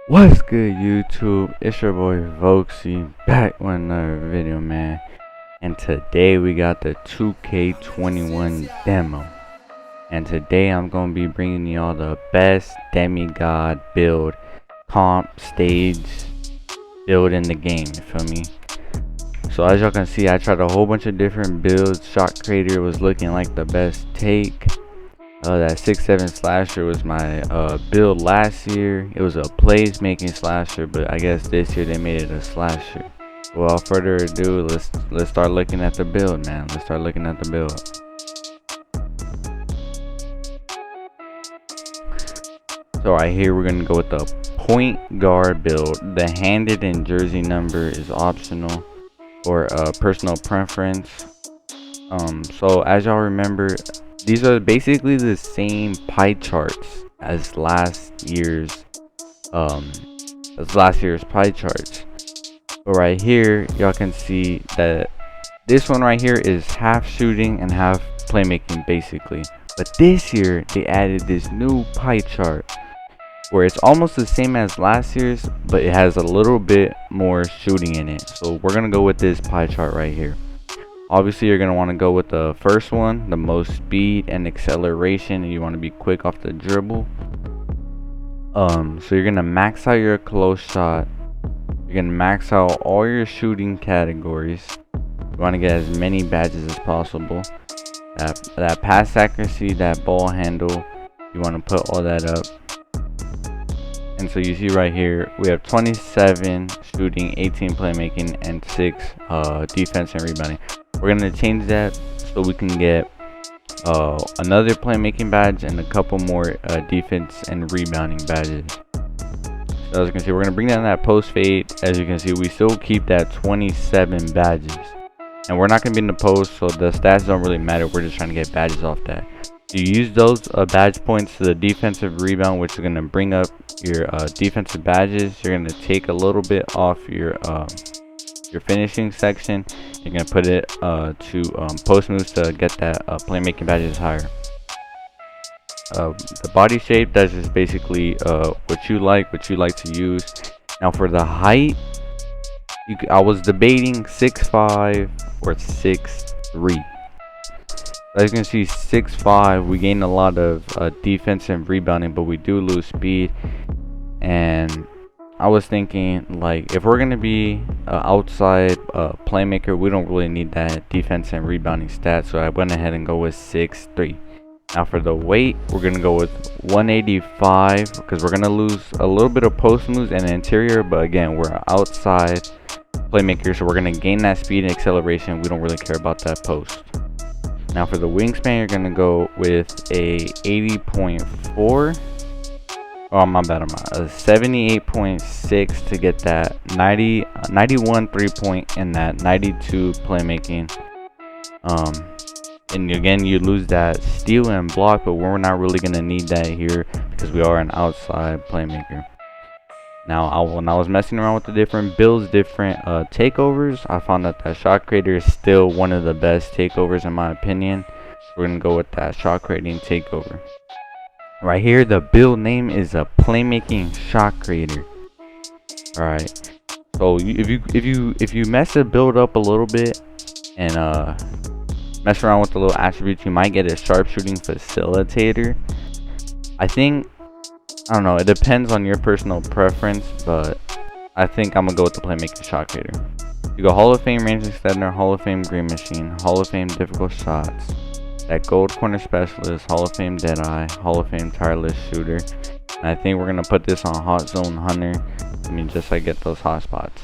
What's good, YouTube? It's your boy Voxy back with another video, man. And today we got the 2K21 demo. And today I'm gonna be bringing y'all the best Demigod build, comp, stage build in the game. You feel me? So as y'all can see, I tried a whole bunch of different builds. Shot Creator was looking like the best take. That 6-7 slasher was my build last year. It was a Playmaking slasher, but I guess this year they made it a slasher. Without further ado, let's start looking at the build, man. Let's start looking at the build. So right here we're gonna go with the point guard build. The handed and jersey number is optional or personal preference. So as y'all remember, these are basically the same pie charts as last year's pie charts. But right here y'all can see that this one right here is half shooting and half playmaking basically. But this year they added this new pie chart where it's almost the same as last year's, but it has a little bit more shooting in it. So we're gonna go with this pie chart right here. Obviously you're going to want to go with the first one, the most speed and acceleration, and you want to be quick off the dribble. So you're going to max out your close shot. You're going to max out all your shooting categories. You want to get as many badges as possible. That pass accuracy, that ball handle, you want to put all that up. And so you see right here, we have 27 shooting, 18 playmaking, and 6 defense and rebounding. We're going to change that so we can get another playmaking badge and a couple more defense and rebounding badges. So as you can see, we're going to bring down that post fade. As you can see, we still keep that 27 badges. And we're not going to be in the post, so the stats don't really matter. We're just trying to get badges off that. You use those badge points to the defensive rebound, which is going to bring up your defensive badges. You're going to take a little bit off your finishing section. You're going to put it to post moves to get that playmaking badges higher. The body shape, that's just basically what you like to use. Now for the height, I was debating 6'5" or 6'3". As you can see, 6'5", we gain a lot of defense and rebounding, but we do lose speed. And I was thinking, like, if we're gonna be outside playmaker, we don't really need that defense and rebounding stat. So I went ahead and go with 6'3". Now for the weight, we're gonna go with 185 because we're gonna lose a little bit of post moves and interior. But again, we're outside playmaker, so we're gonna gain that speed and acceleration. We don't really care about that post. Now for the wingspan, you're gonna go with a 80.4. Oh, my bad, a 78.6 to get that 91 3-point and that 92 playmaking. And again, you lose that steal and block, but we're not really gonna need that here because we are an outside playmaker. Now, when I was messing around with the different builds, different takeovers, I found that Shot Creator is still one of the best takeovers in my opinion. We're gonna go with that shot creating takeover. Right here, the build name is a Playmaking Shot Creator. All right. So if you mess the build up a little bit and mess around with the little attributes, you might get a sharpshooting facilitator. I don't know, it depends on your personal preference, but I think I'm gonna go with the Playmaking Shot Creator. You go Hall of Fame range extender, Hall of Fame green machine, Hall of Fame difficult shots, that gold corner specialist, Hall of Fame deadeye, Hall of Fame tireless shooter. And I think we're gonna put this on hot zone hunter. Just so I get those hot spots.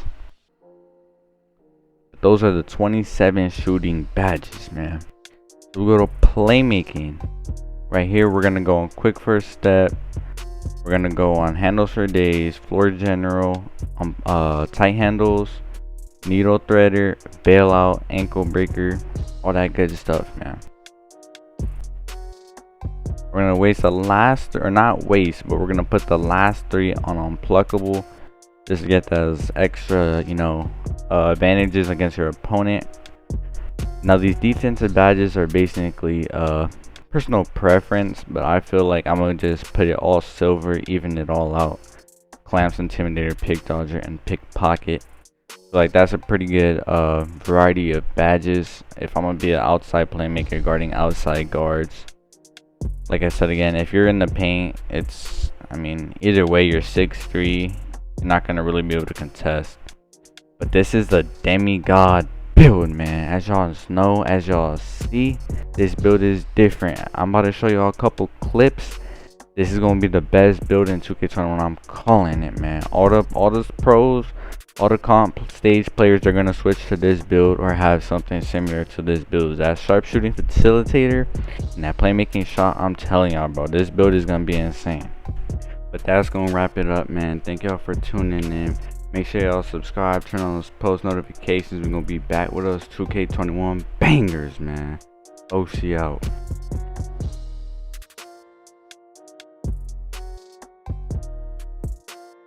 Those are the 27 shooting badges, man. So we go to playmaking. Right here, we're gonna go on quick first step. We're gonna go on handles for days, floor general, tight handles, needle threader, bailout, ankle breaker, all that good stuff, man. We're gonna waste the last, or not waste, but we're gonna put the last 3 on unpluckable, just to get those extra, advantages against your opponent. Now these defensive badges are basically personal preference, but I feel like I'm gonna just put it all silver, even it all out. clamps, intimidator, pick dodger, and pickpocket. Like that's a pretty good variety of badges if I'm gonna be an outside playmaker guarding outside guards. Like I said again, if you're in the paint, it's, I mean, either way you're 6'3", you're not gonna really be able to contest. But this is the Demigod build, man. As y'all know, as y'all see, this build is different. I'm about to show y'all a couple clips. This is gonna be the best build in 2K21. I'm calling it, man. All the pros, all the comp stage players are gonna switch to this build or have something similar to this build. That sharpshooting facilitator and that playmaking shot, I'm telling y'all, bro, this build is gonna be insane. But that's gonna wrap it up, man. Thank y'all for tuning in. Make sure y'all subscribe, turn on those post notifications. We're gonna be back with us 2K21 bangers, man. OC out.